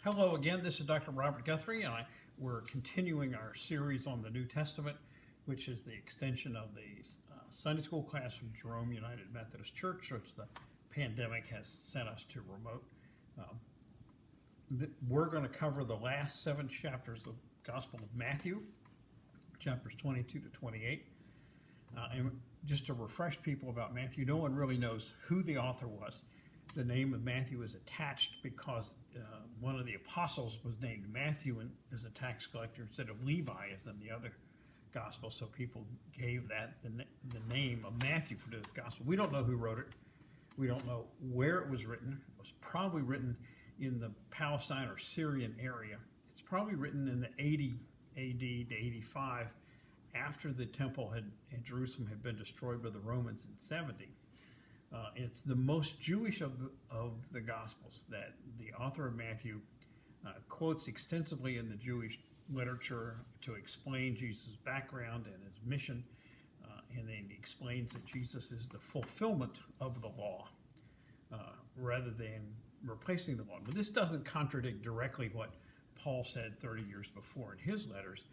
Hello again, this is Dr. Robert Guthrie, and we're continuing our series on the New Testament, which is the extension of the Sunday school class from Jerome United Methodist Church, which the pandemic has sent us to remote. We're going to cover the last 7 chapters of Gospel of Matthew, chapters 22 to 28. And just to refresh people about Matthew, no one really knows who the author was. The name of Matthew is attached because one of the apostles was named Matthew as a tax collector instead of Levi as in the other gospel. So people gave that the name of Matthew for this gospel. We don't know who wrote it. We don't know where it was written. It was probably written in the Palestine or Syrian area. It's probably written in the 80 AD to 85 after the temple in Jerusalem had been destroyed by the Romans in 70. It's the most Jewish of the Gospels that the author of Matthew quotes extensively in the Jewish literature to explain Jesus' background and his mission, and then he explains that Jesus is the fulfillment of the law rather than replacing the law. But this doesn't contradict directly what Paul said 30 years before in his letters.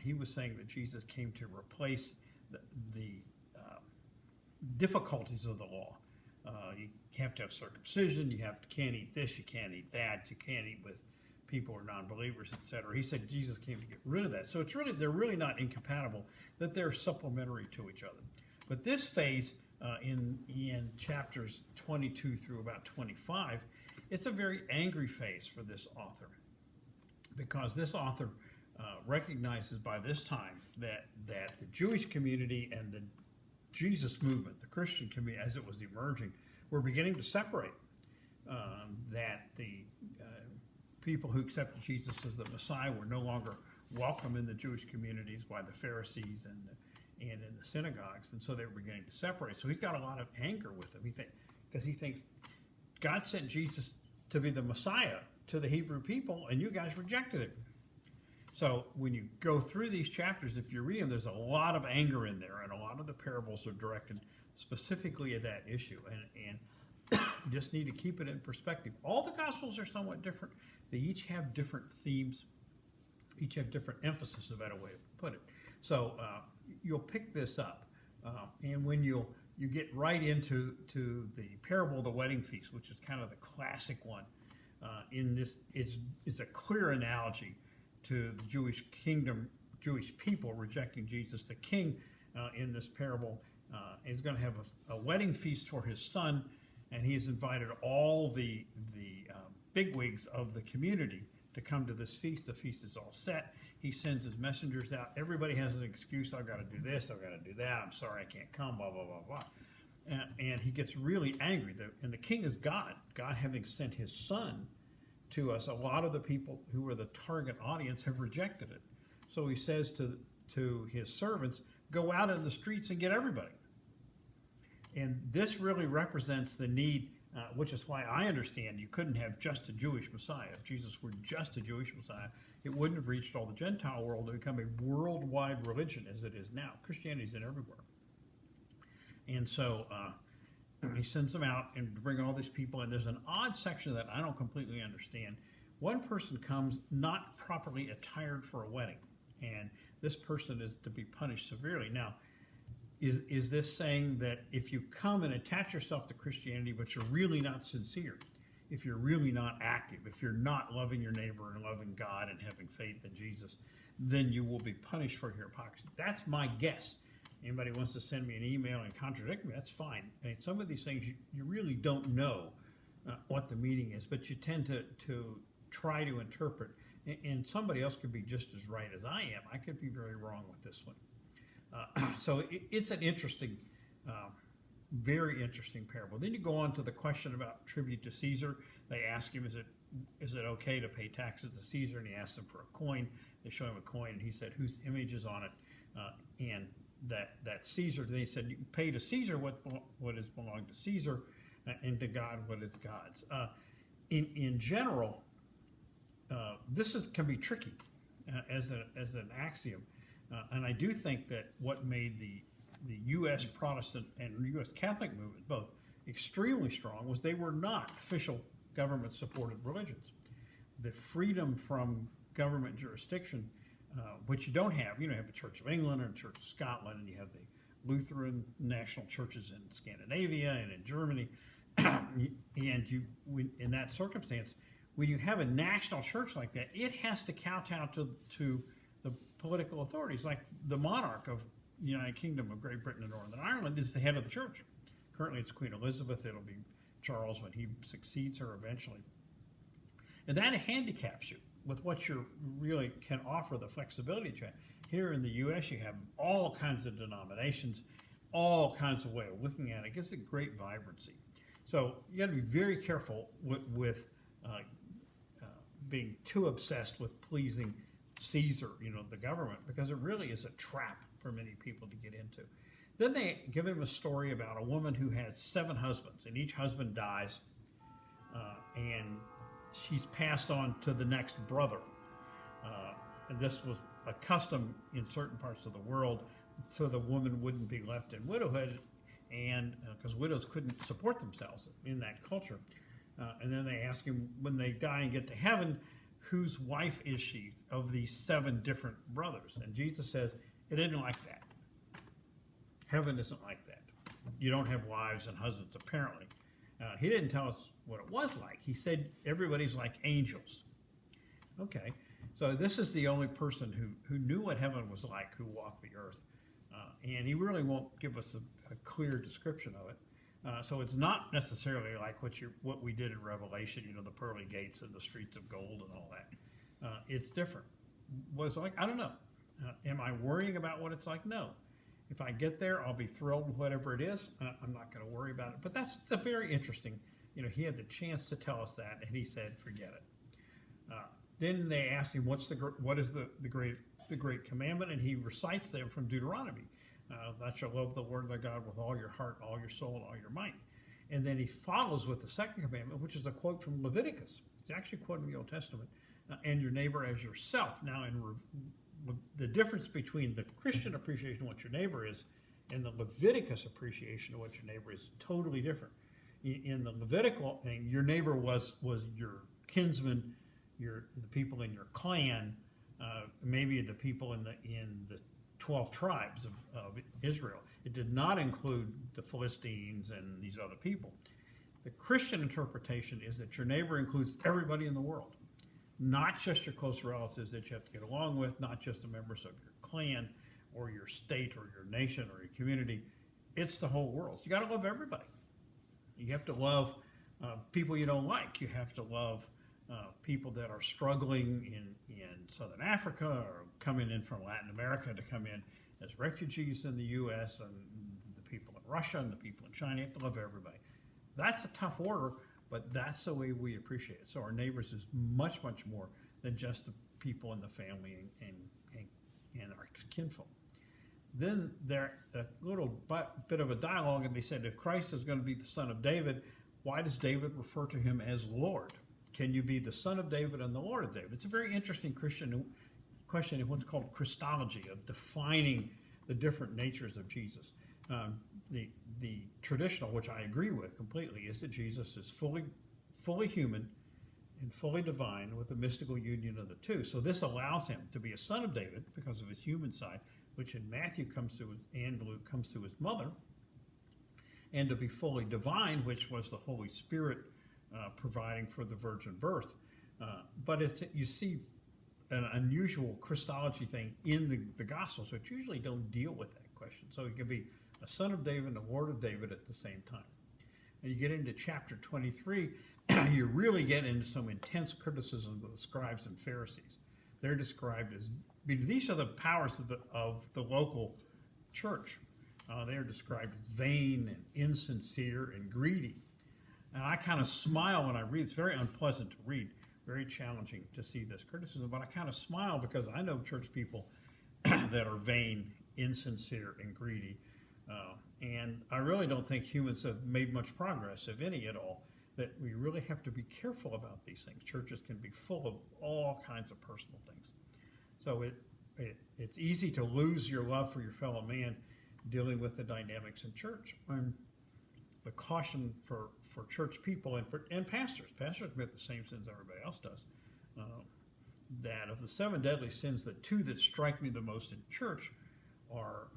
He was saying that Jesus came to replace the difficulties of the law. You have to have circumcision, can't eat this, you can't eat that, you can't eat with people who are non-believers, etc. He said Jesus came to get rid of that. So they're really not incompatible, that they're supplementary to each other. But this phase in chapters 22 through about 25, it's a very angry phase for this author, because this author recognizes by this time that the Jewish community and the Jesus movement, the Christian community, as it was emerging, were beginning to separate. That the people who accepted Jesus as the Messiah were no longer welcome in the Jewish communities by the Pharisees and in the synagogues, and so they were beginning to separate. So he's got a lot of anger with them. Because he thinks God sent Jesus to be the Messiah to the Hebrew people, and you guys rejected it. So when you go through these chapters, if you read them, there's a lot of anger in there, and a lot of the parables are directed specifically at that issue. And you just need to keep it in perspective. All the Gospels are somewhat different. They each have different themes, each have different emphasis, is a better way to put it. So you'll pick this up, and when you get right into the parable of the wedding feast, which is kind of the classic one, in this, it's a clear analogy to the Jewish kingdom, Jewish people rejecting Jesus. The king in this parable is going to have a wedding feast for his son, and he has invited all the bigwigs of the community to come to this feast. The feast is all set. He sends his messengers out. Everybody has an excuse. I've got to do this. I've got to do that. I'm sorry I can't come, blah, blah, blah, blah. And he gets really angry. And the king is God. God having sent his son to us, a lot of the people who were the target audience have rejected it. So he says to his servants, go out in the streets and get everybody. And this really represents the need, which is why I understand you couldn't have just a Jewish Messiah. If Jesus were just a Jewish Messiah, it wouldn't have reached all the Gentile world to become a worldwide religion as it is now. Christianity is in everywhere. And so he sends them out and bring all these people, and there's an odd section that I don't completely understand. One person comes not properly attired for a wedding, and this person is to be punished severely. Now, is this saying that if you come and attach yourself to Christianity, but you're really not sincere, if you're really not active, if you're not loving your neighbor and loving God and having faith in Jesus, then you will be punished for your hypocrisy? That's my guess. Anybody wants to send me an email and contradict me, that's fine. I mean, some of these things you really don't know what the meaning is, but you tend to try to interpret. And somebody else could be just as right as I am. I could be very wrong with this one. So it's an interesting, very interesting parable. Then you go on to the question about tribute to Caesar. They ask him, is it okay to pay taxes to Caesar? And he asks them for a coin. They show him a coin, and he said, whose image is on it? And that Caesar, they said, you can pay to Caesar what is belonged to Caesar, and to God what is God's. In general, this can be tricky as an axiom, and I do think that what made the U.S. Protestant and U.S. Catholic movement both extremely strong was they were not official government-supported religions. the freedom from government jurisdiction, which you don't have. You don't have the Church of England or the Church of Scotland, and you have the Lutheran national churches in Scandinavia and in Germany. In that circumstance, when you have a national church like that, it has to kowtow to the political authorities. Like the monarch of the United Kingdom of Great Britain and Northern Ireland is the head of the church. Currently, it's Queen Elizabeth. It'll be Charles when he succeeds her eventually. And that handicaps you with what you really can offer, the flexibility to have. Here in the U.S., you have all kinds of denominations, all kinds of way of looking at it. It gives it great vibrancy. So you got to be very careful with being too obsessed with pleasing Caesar, the government, because it really is a trap for many people to get into. Then they give him a story about a woman who has 7 husbands, and each husband dies, and she's passed on to the next brother. And this was a custom in certain parts of the world, so the woman wouldn't be left in widowhood, and because widows couldn't support themselves in that culture. And then they ask him, when they die and get to heaven, whose wife is she of these 7 different brothers? And Jesus says, it isn't like that. Heaven isn't like that. You don't have wives and husbands, apparently. He didn't tell us what it was like. He said everybody's like angels. Okay, so this is the only person who knew what heaven was like, who walked the earth. And he really won't give us a clear description of it. So it's not necessarily like what we did in Revelation, the pearly gates and the streets of gold and all that. It's different. Was like, I don't know. Am I worrying about what it's like? No. If I get there, I'll be thrilled with whatever it is. I'm not going to worry about it. But that's very interesting. He had the chance to tell us that, and he said, forget it. Then they asked him, what is the great commandment? And he recites them from Deuteronomy. Thou shalt love the Lord thy God with all your heart, all your soul, and all your might. And then he follows with the second commandment, which is a quote from Leviticus. He's actually quoting the Old Testament. And your neighbor as yourself. Now, the difference between the Christian appreciation of what your neighbor is and the Leviticus appreciation of what your neighbor is totally different. In the Levitical thing, your neighbor was your kinsman, the people in your clan, maybe the people in the 12 tribes of Israel. It did not include the Philistines and these other people. The Christian interpretation is that your neighbor includes everybody in the world. Not just your close relatives that you have to get along with, not just the members of your clan or your state or your nation or your community. It's the whole world. So you got to love everybody. You have to love people you don't like. You have to love people that are struggling in Southern Africa or coming in from Latin America to come in as refugees in the U.S. and the people in Russia and the people in China. You have to love everybody. That's a tough order. But that's the way we appreciate it. So our neighbors is much, much more than just the people in the family and our kinfolk. Then there a little bit of a dialogue, and they said, if Christ is going to be the son of David, why does David refer to him as Lord? Can you be the son of David and the Lord of David? It's a very interesting Christian question in what's called Christology, of defining the different natures of Jesus. The traditional, which I agree with completely, is that Jesus is fully human and fully divine with a mystical union of the two. So this allows him to be a son of David because of his human side, which in Matthew and Luke comes through his mother, and to be fully divine, which was the Holy Spirit providing for the virgin birth. But you see an unusual Christology thing in the Gospels, which usually don't deal with that question. So he can be a son of David and a Lord of David at the same time. And you get into chapter 23, you really get into some intense criticism of the scribes and Pharisees. They're described as, these are the powers of the local church. They are described as vain and insincere and greedy. And I kind of smile when I read. It's very unpleasant to read, very challenging to see this criticism, but I kind of smile because I know church people that are vain, insincere, and greedy. And I really don't think humans have made much progress, if any at all, that we really have to be careful about these things. Churches can be full of all kinds of personal things. So it's easy to lose your love for your fellow man dealing with the dynamics in church. The caution for church people and pastors commit the same sins everybody else does. that of the seven deadly sins, the two that strike me the most in church are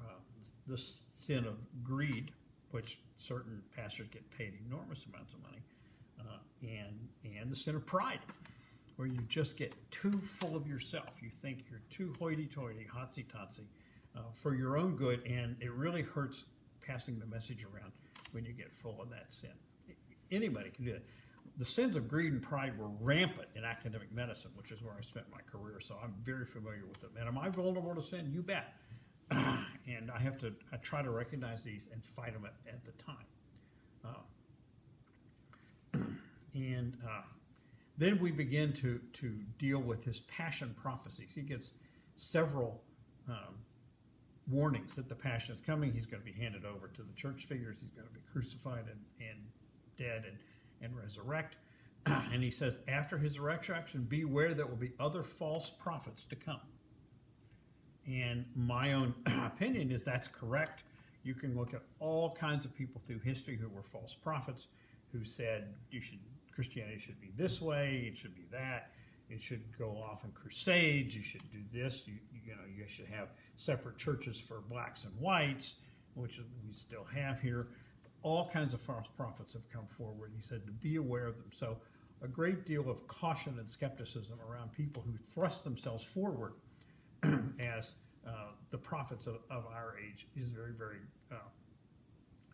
the sin of greed, which certain pastors get paid enormous amounts of money, and the sin of pride, where you just get too full of yourself. You think you're too hoity-toity, hotsy-totsy for your own good, and it really hurts passing the message around when you get full of that sin. Anybody can do it. The sins of greed and pride were rampant in academic medicine, which is where I spent my career, so I'm very familiar with them. And am I vulnerable to sin? You bet. And I try to recognize these and fight them at the time. Then we begin to deal with his passion prophecies. He gets several warnings that the passion is coming. He's going to be handed over to the church figures. He's going to be crucified and dead and resurrect. And he says, after his resurrection, beware, there will be other false prophets to come. And my own opinion is that's correct. You can look at all kinds of people through history who were false prophets, who said Christianity should be this way, it should be that, it should go off in crusades, you should do this, you should have separate churches for blacks and whites, which we still have here. All kinds of false prophets have come forward. He said to be aware of them. So a great deal of caution and skepticism around people who thrust themselves forward as the prophets of our age is very, very,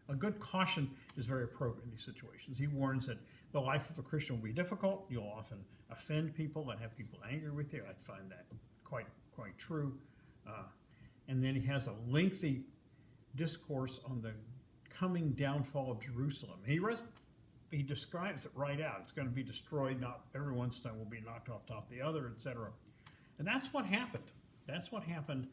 a good caution is very appropriate in these situations. He warns that the life of a Christian will be difficult. You'll often offend people and have people angry with you. I find that quite true. And then he has a lengthy discourse on the coming downfall of Jerusalem. He describes it right out. It's going to be destroyed. Not every one stone will be knocked off top of the other, etc. And that's what happened. That's what happened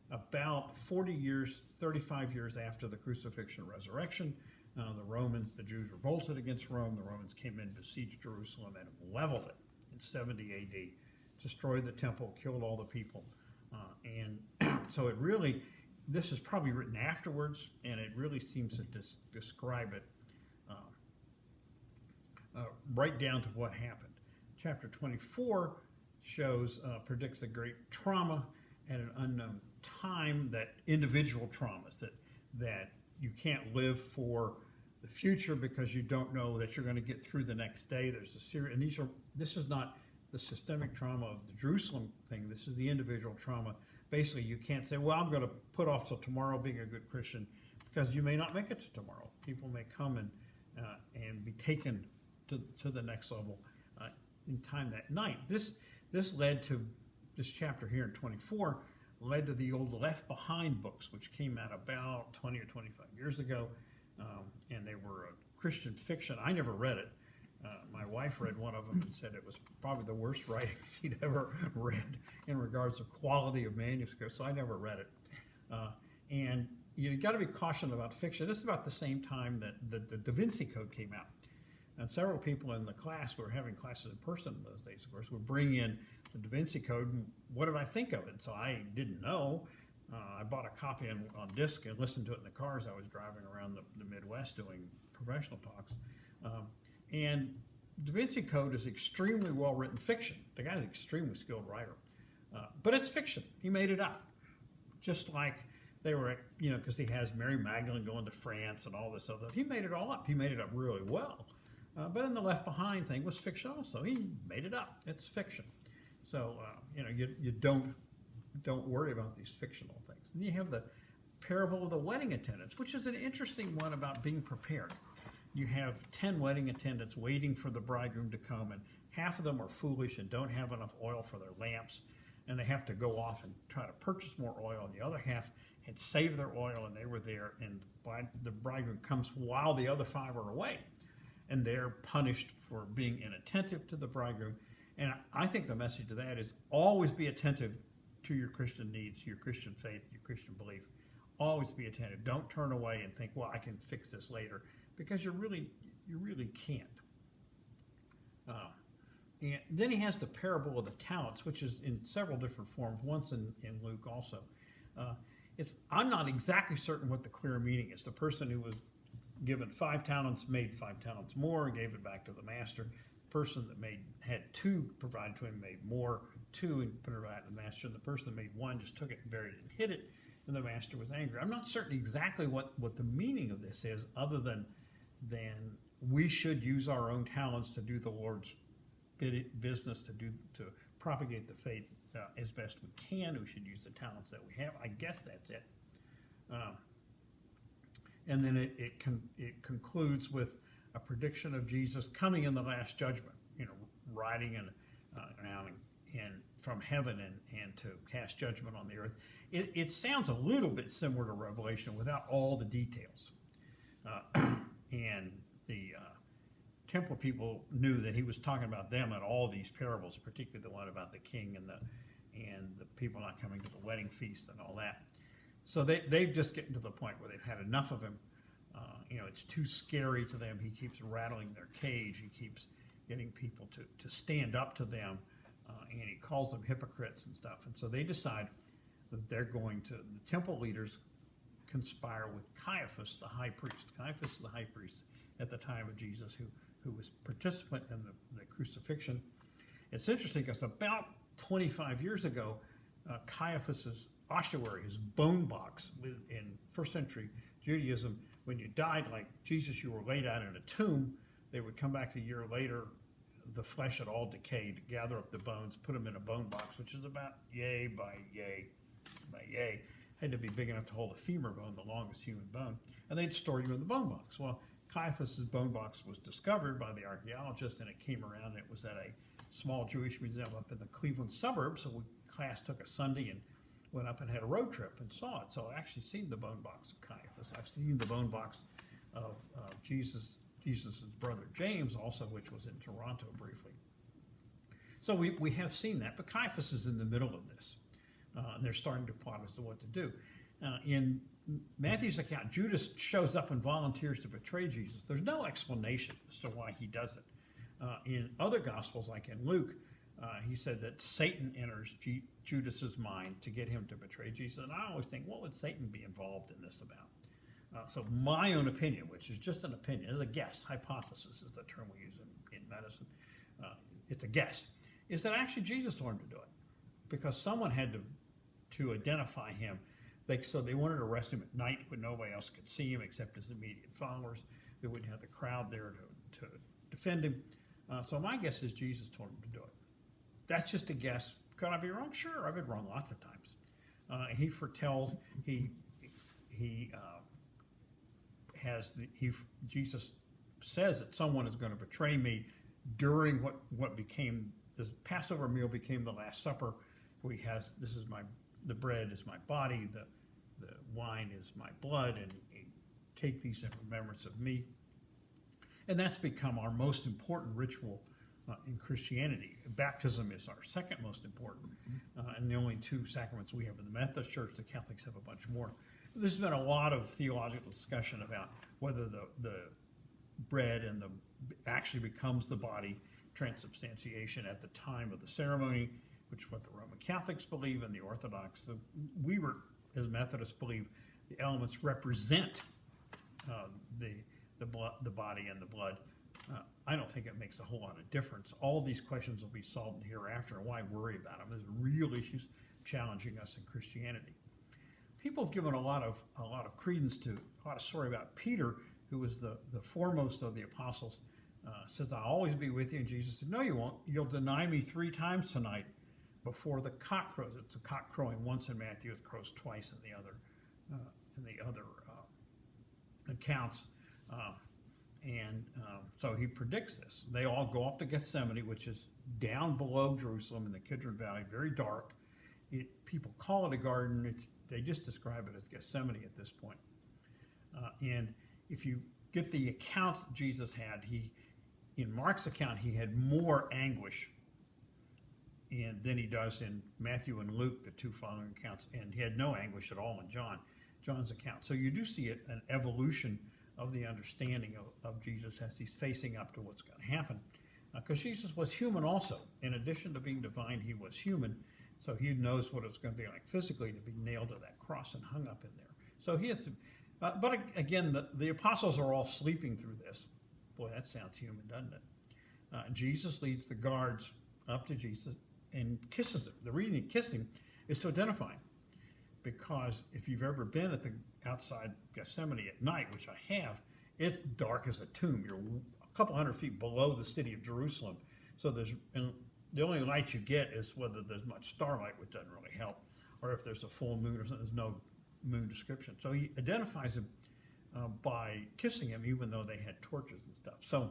about 40 years, 35 years after the crucifixion and resurrection. The Jews revolted against Rome. The Romans came in, besieged Jerusalem, and leveled it in 70 AD, destroyed the temple, killed all the people. And so it really, this is probably written afterwards, and it really seems to describe it right down to what happened. Chapter 24 predicts a great trauma at an unknown time, that individual traumas, that you can't live for the future because you don't know that you're going to get through the next day. There's a series, and this is not the systemic trauma of the Jerusalem thing. This is the individual trauma. Basically, you can't say, well, I'm going to put off till tomorrow being a good Christian, because you may not make it to tomorrow. People may come and be taken to the next level in time that night. This led to this chapter here in 24, led to the old Left Behind books, which came out about 20 or 25 years ago, and they were a Christian fiction. I never read it. My wife read one of them and said it was probably the worst writing she'd ever read in regards to quality of manuscript, so I never read it. And you got to be cautious about fiction. This is about the same time that the Da Vinci Code came out. And several people in the class, we were having classes in person in those days, of course, would bring in the Da Vinci Code, and what did I think of it? So I didn't know. I bought a copy on disc and listened to it in the car as I was driving around the Midwest doing professional talks. And Da Vinci Code is extremely well-written fiction. The guy's an extremely skilled writer. But it's fiction. He made it up. Just like they were, because he has Mary Magdalene going to France and all this other. He made it all up. He made it up really well. But in the Left Behind thing was fiction also. He made it up. It's fiction. So, you don't worry about these fictional things. And you have the parable of the wedding attendants, which is an interesting one about being prepared. You have 10 wedding attendants waiting for the bridegroom to come, and half of them are foolish and don't have enough oil for their lamps, and they have to go off and try to purchase more oil, and the other half had saved their oil, and they were there, and the bridegroom comes while the other 5 are away, and they're punished for being inattentive to the bridegroom. And I think the message of that is always be attentive to your Christian needs, your Christian faith, your Christian belief. Always be attentive. Don't turn away and think, well, I can fix this later, because you really can't. And then he has the parable of the talents, which is in several different forms, once in Luke also. I'm not exactly certain what the clear meaning is. The person who was given 5 talents made 5 talents more and gave it back to the master. person that had two provided to him made more, two and put it right to the master, and the person that made one just took it and buried it and hid it, and the master was angry. I'm not certain exactly what the meaning of this is, other than we should use our own talents to do the Lord's business, to propagate the faith as best we can. We should use the talents that we have. I guess that's it. And then it concludes with a prediction of Jesus coming in the last judgment, riding down and from heaven and to cast judgment on the earth. It sounds a little bit similar to Revelation without all the details. And the temple people knew that he was talking about them in all these parables, particularly the one about the king and the people not coming to the wedding feast and all that. So they've just gotten to the point where they've had enough of him. It's too scary to them. He keeps rattling their cage. He keeps getting people to stand up to them, and he calls them hypocrites and stuff. And so they decide that the temple leaders conspire with Caiaphas, the high priest. Caiaphas is the high priest at the time of Jesus, who was participant in the crucifixion. It's interesting because about 25 years ago, Caiaphas's ossuary, his bone box in first century Judaism, when you died like Jesus, you were laid out in a tomb. They would come back a year later, the flesh had all decayed, gather up the bones, put them in a bone box, which is about yay by yay by yay. Had to be big enough to hold a femur bone, the longest human bone, and they'd store you in the bone box. Well, Caiaphas's bone box was discovered by the archaeologist, and it came around, and it was at a small Jewish museum up in the Cleveland suburbs. So class took a Sunday and went up and had a road trip and saw it. So I actually seen the bone box of Caiaphas. I've seen the bone box of Jesus' brother James also, which was in Toronto briefly. So we have seen that, but Caiaphas is in the middle of this. And they're starting to plot as to what to do. In Matthew's account, Judas shows up and volunteers to betray Jesus. There's no explanation as to why he does it. In other Gospels, like in Luke, he said that Satan enters Judas's mind to get him to betray Jesus. And I always think, what would Satan be involved in this about? So my own opinion, which is just an opinion, is a guess, hypothesis is the term we use in medicine. It's a guess, is that actually Jesus told him to do it, because someone had to identify him. So they wanted to arrest him at night when nobody else could see him except his immediate followers. They wouldn't have the crowd there to defend him. So my guess is Jesus told him to do it. That's just a guess. Could I be wrong? Sure, I've been wrong lots of times. He foretells. Jesus says that someone is going to betray me during what became this Passover meal became the Last Supper. The bread is my body, the wine is my blood, and take these in remembrance of me. And that's become our most important ritual in Christianity. Baptism is our second most important, and the only two sacraments we have in the Methodist Church. The Catholics have a bunch more. There's been a lot of theological discussion about whether the bread actually becomes the body, transubstantiation at the time of the ceremony, which is what the Roman Catholics believe, and the Orthodox. We as Methodists, believe the elements represent the body and the blood. I don't think it makes a whole lot of difference. All these questions will be solved hereafter, and why worry about them? There's real issues challenging us in Christianity. People have given a lot of credence to a lot of story about Peter, who was the foremost of the apostles. Says, "I'll always be with you," and Jesus said, "No, you won't. You'll deny me 3 times tonight before the cock crows." It's a cock crowing once in Matthew, it crows twice in the other accounts. So he predicts this. They all go off to Gethsemane, which is down below Jerusalem in the Kidron Valley, very dark. People call it a garden. They just describe it as Gethsemane at this point. And if you get the account Jesus had, in Mark's account, he had more anguish than he does in Matthew and Luke, the 2 following accounts, and he had no anguish at all in John's account. So you do see an evolution of the understanding of Jesus as he's facing up to what's going to happen. Because Jesus was human also. In addition to being divine, he was human. So he knows what it's going to be like physically to be nailed to that cross and hung up in there. So he has to, but again, the apostles are all sleeping through this. Boy, that sounds human, doesn't it? Jesus leads the guards up to Jesus and kisses him. The reason he kissed him is to identify him. Because if you've ever been at the outside Gethsemane at night, which I have, it's dark as a tomb. You're a couple hundred feet below the city of Jerusalem. So and the only light you get is whether there's much starlight, which doesn't really help, or if there's a full moon or something. There's no moon description. So he identifies him by kissing him, even though they had torches and stuff. So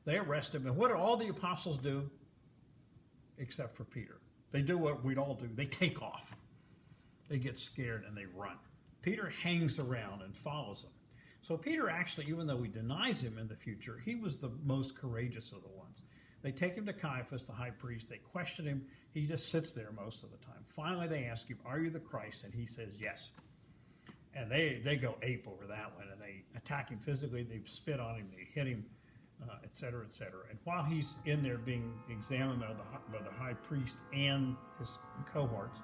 they arrest him. And what do all the apostles do? Except for Peter. They do what we'd all do. They take off. They get scared and they run. Peter hangs around and follows them. So Peter actually, even though he denies him in the future, he was the most courageous of the ones. They take him to Caiaphas, the high priest. They question him. He just sits there most of the time. Finally, they ask him, "Are you the Christ?" And he says, "Yes." And they go ape over that one, and they attack him physically. They spit on him. They hit him, et cetera, et cetera. And while he's in there being examined by the high priest and his cohorts,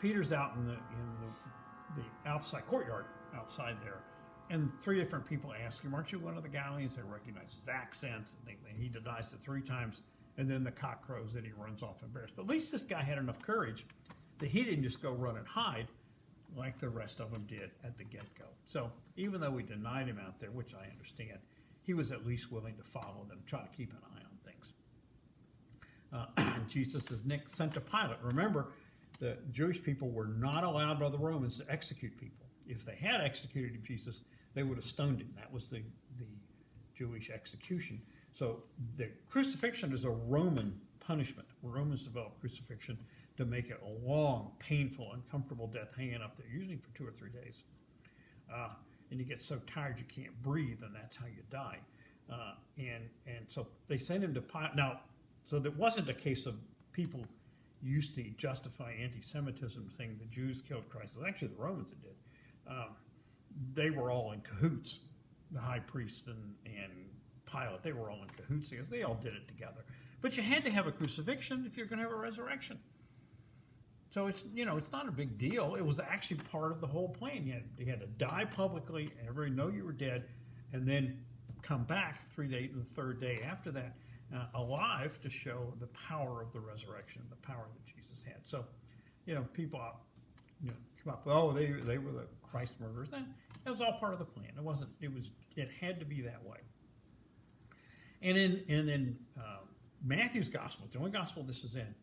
Peter's out in the outside courtyard outside there, and 3 different people ask him, "Aren't you one of the Galileans?" They recognize his accent, and he denies it 3 times, and then the cock crows and he runs off embarrassed. But at least this guy had enough courage that he didn't just go run and hide like the rest of them did at the get-go. So even though we denied him out there, which I understand, he was at least willing to follow them, try to keep an eye on things. Jesus is sent to Pilate. Remember, the Jewish people were not allowed by the Romans to execute people. If they had executed Jesus, they would have stoned him. That was the Jewish execution. So the crucifixion is a Roman punishment. Romans developed crucifixion to make it a long, painful, uncomfortable death hanging up there, usually for 2 or 3 days. And you get so tired you can't breathe, and that's how you die. And so they send him to Pilate. Now, so that wasn't a case of people used to justify anti-Semitism, saying the Jews killed Christ. It was actually the Romans that did. They were all in cahoots, the high priest and Pilate. They were all in cahoots because they all did it together. But you had to have a crucifixion if you're going to have a resurrection. So it's not a big deal. It was actually part of the whole plan. You had to die publicly, and everybody know you were dead, and then come back 3 days, the 3rd day after that, alive, to show the power of the resurrection, the power that Jesus had. So, people, come up, oh, they were the Christ murderers. Then it was all part of the plan. It had to be that way. And then Matthew's gospel, the only gospel this is in,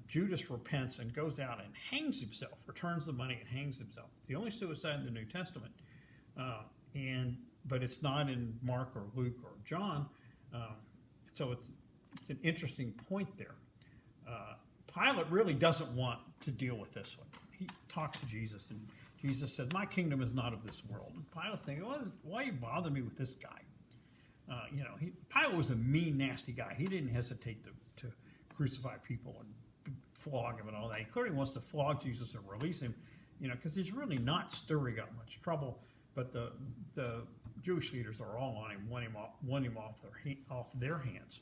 Judas repents and goes out and hangs himself, returns the money and hangs himself. It's the only suicide in the New Testament, but it's not in Mark or Luke or John. So it's an interesting point there. Pilate really doesn't want to deal with this one. He talks to Jesus, and Jesus says, "My kingdom is not of this world." And Pilate's thinking, why you bother me with this guy? Pilate was a mean, nasty guy. He didn't hesitate to crucify people and flog him and all that. He clearly wants to flog Jesus and release him, because he's really not stirring up much trouble. But the Jewish leaders are all on him, want him off their hands.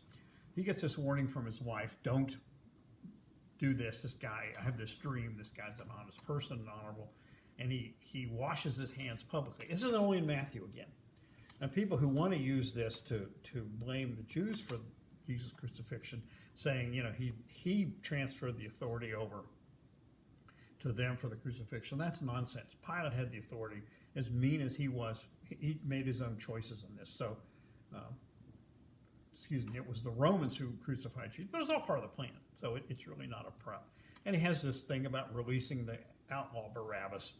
He gets this warning from his wife: "Don't do this. This guy, I have this dream. This guy's an honest person and honorable." And he washes his hands publicly. This is only in Matthew again. And people who want to use this to blame the Jews for Jesus' crucifixion, saying, he transferred the authority over to them for the crucifixion. That's nonsense. Pilate had the authority. As mean as he was, he made his own choices in this. So, it was the Romans who crucified Jesus, but it was all part of the plan. So it's really not a prep. And he has this thing about releasing the outlaw Barabbas.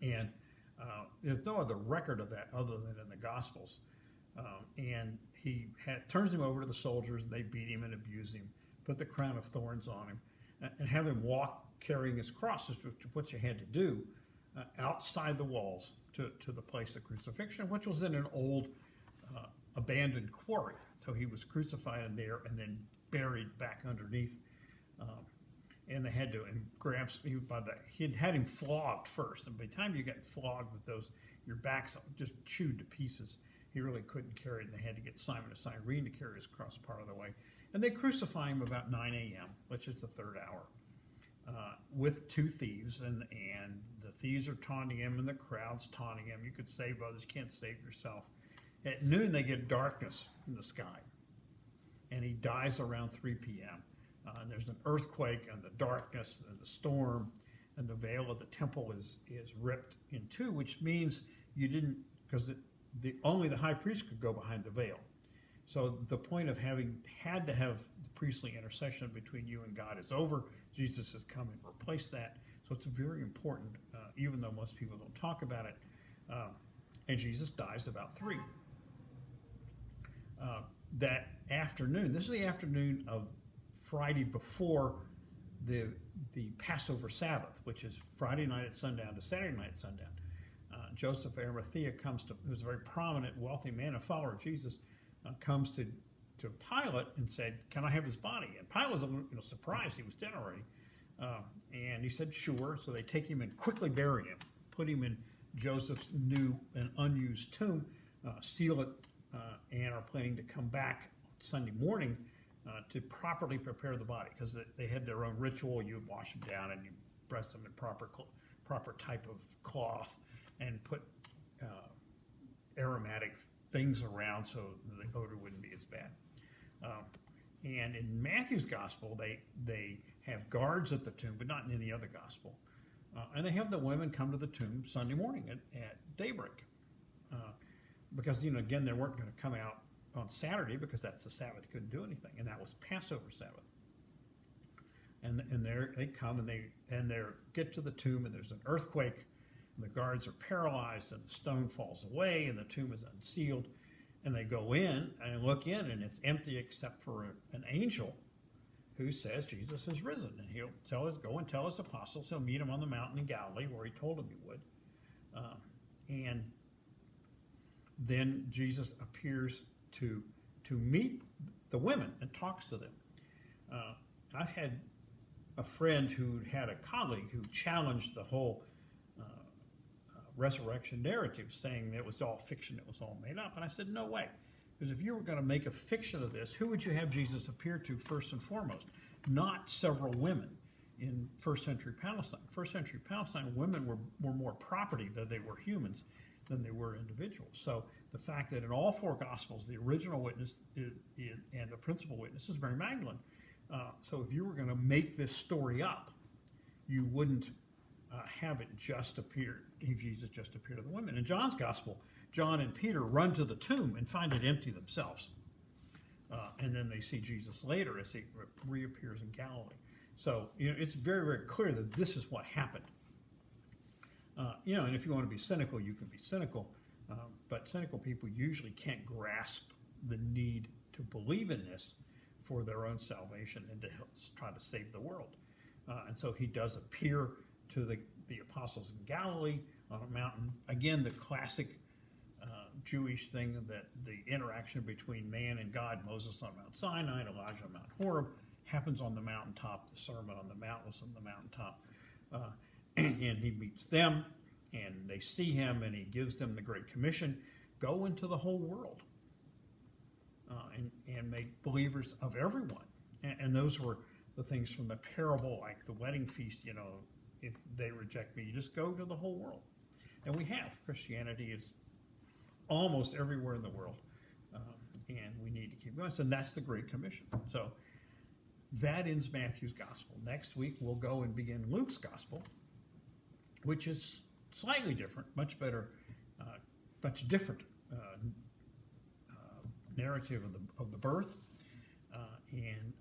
And there's no other record of that other than in the Gospels. And he turns him over to the soldiers, and they beat him and abuse him, put the crown of thorns on him, and have him walk carrying his cross, which is what you had to do, outside the walls to the place of crucifixion, which was in an old abandoned quarry. So he was crucified in there and then buried back underneath. And they had to he'd had him flogged first. And by the time you get flogged with those, your back's just chewed to pieces. He really couldn't carry it, and they had to get Simon of Cyrene to carry his cross part of the way. And they crucify him about 9 a.m., which is the 3rd hour, with 2 thieves. And the thieves are taunting him, and the crowd's taunting him. You could save others, you can't save yourself. At noon, they get darkness in the sky. and he dies around 3 p.m. And there's an earthquake and the darkness and the storm, and the veil of the temple is ripped in two, which means you didn't, because only the high priest could go behind the veil. So the point of having had to have the priestly intercession between you and God is over. Jesus has come and replaced that. So it's very important, even though most people don't talk about it. And Jesus dies about 3. That afternoon, this is the afternoon of Friday before the Passover Sabbath, which is Friday night at sundown to Saturday night at sundown. Joseph of Arimathea who's a very prominent, wealthy man, a follower of Jesus, comes to Pilate and said, "Can I have his body?" And Pilate was surprised, he was dead already. And he said, "Sure." So they take him and quickly bury him, put him in Joseph's new and unused tomb, seal it, and are planning to come back Sunday morning to properly prepare the body, because they had their own ritual. You would wash them down and you press them in proper type of cloth and put aromatic things around so the odor wouldn't be as bad. And in Matthew's gospel, they have guards at the tomb, but not in any other gospel. And they have the women come to the tomb Sunday morning at daybreak. Because, again, they weren't going to come out on Saturday because that's the Sabbath, couldn't do anything. And that was Passover Sabbath. And they come and they get to the tomb, and there's an earthquake, and the guards are paralyzed, and the stone falls away, and the tomb is unsealed. And they go in and look in, and it's empty except for an angel who says Jesus has risen. And he'll go and tell his apostles. He'll meet them on the mountain in Galilee where he told them he would. And then Jesus appears to meet the women and talks to them. I've had a friend who had a colleague who challenged the whole resurrection narrative, saying that it was all fiction, it was all made up. And I said, no way. Because if you were going to make a fiction of this, who would you have Jesus appear to first and foremost? Not several women in first century Palestine. First century Palestine, women were more property than they were humans, than they were individuals. So the fact that in all 4 Gospels, the original witness and the principal witness is Mary Magdalene. So if you were going to make this story up, you wouldn't have it just appear, Jesus just appeared to the women. In John's Gospel, John and Peter run to the tomb and find it empty themselves. And then they see Jesus later as he reappears in Galilee. So it's very, very clear that this is what happened. And if you want to be cynical, you can be cynical. But cynical people usually can't grasp the need to believe in this for their own salvation and to try to save the world. And so he does appear to the apostles in Galilee on a mountain. Again, the classic Jewish thing that the interaction between man and God, Moses on Mount Sinai, Elijah on Mount Horeb, happens on the mountaintop. The Sermon on the Mount was on the mountaintop. And he meets them, and they see him, and he gives them the Great Commission: go into the whole world and make believers of everyone. And those were the things from the parable, like the wedding feast. If they reject me, you just go to the whole world. And we have. Christianity is almost everywhere in the world, and we need to keep going. And that's the Great Commission. So that ends Matthew's Gospel. Next week, we'll go and begin Luke's Gospel, which is slightly different, much better, much different narrative of the birth, and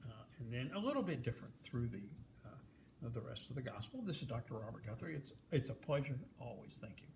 then a little bit different through the rest of the Gospel. This is Dr. Robert Guthrie. It's a pleasure always. Thank you.